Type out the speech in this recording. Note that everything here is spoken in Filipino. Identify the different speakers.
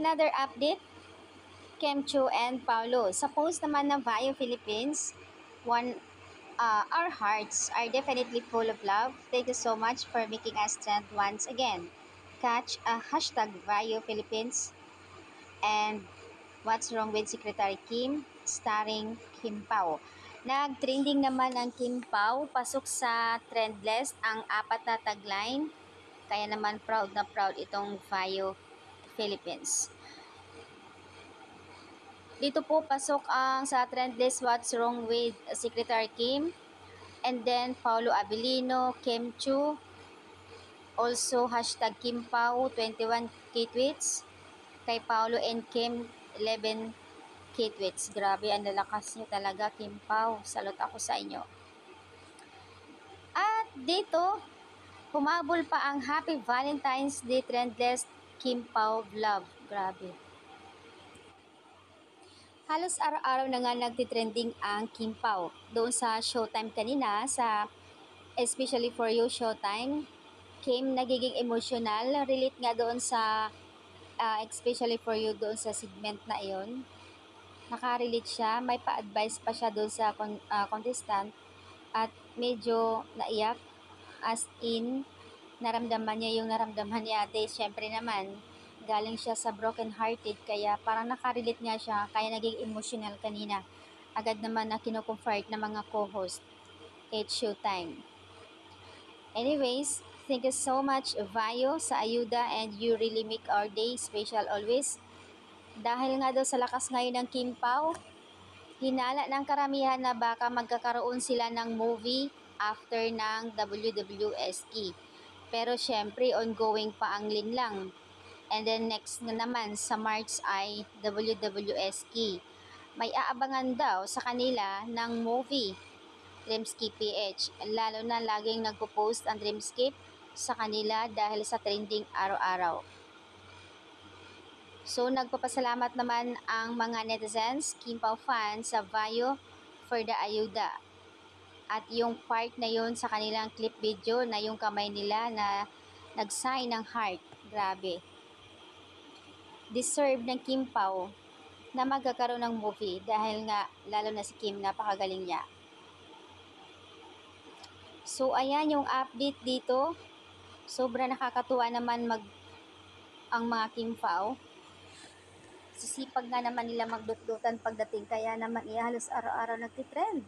Speaker 1: another update, Kemcho and Paulo. Sa post naman ng Vaio Philippines, our hearts are definitely full of love. Thank you so much for making us trend once again. Catch a hashtag Vaio Philippines and What's Wrong with Secretary Kim, starring Kim Pao. Nag-trending naman ang Kim Pao, pasok sa trend list ang apat na tagline. Kaya naman proud na proud itong Vaio Philippines. Dito po pasok ang sa trend list What's Wrong with Secretary Kim, and then Paulo Abilino, Kim Chu, also hashtag Kim Pao 21k tweets, kay Paulo and Kim 11k tweets. Grabe, ang lalakas nyo talaga, Kim Pao. Salute ako sa inyo. At dito, humabol pa ang Happy Valentine's Day trend list Kim Pao Love. Grabe. Halos araw-araw na nga nagtitrending ang Kim Pao. Doon sa Showtime kanina, sa Especially For You Showtime, Kim nagiging emotional. Relate nga doon sa Especially For You, doon sa segment na iyon. Nakarelate siya. May pa-advise pa siya doon sa contestant at medyo naiyak. As in, naramdaman niya yung naramdaman ni ate. Siyempre naman, galing siya sa broken hearted, kaya parang nakarelate nga siya, kaya naging emotional kanina. Agad naman na kinocomfort ng mga co-host at Showtime. Anyways, thank you so much Vaio sa ayuda, and you really make our day special always. Dahil nga daw sa lakas ngayon ng Kim Pao, hinala ng karamihan na baka magkakaroon sila ng movie after ng WWSQ. Pero syempre, ongoing pa ang linlang. And then next na naman sa March ay WWSQ. May aabangan daw sa kanila ng movie, Dreamskip PH. Lalo na laging nagpo-post ang Dreamskip sa kanila dahil sa trending araw-araw. So nagpapasalamat naman ang mga netizens, Kim Pao fans sa Vaio for the ayuda. At yung part na yun sa kanilang clip video na yung kamay nila na nag-sign ng heart. Grabe. Deserve ng Kim Pao na magkakaroon ng movie dahil nga lalo na si Kim, napakagaling niya. So ayan yung update dito. Sobra nakakatuwa naman ang mga Kim Pao. Sisipag nga naman nila magdutdutan pagdating, kaya naman halos araw-araw nagtitrend.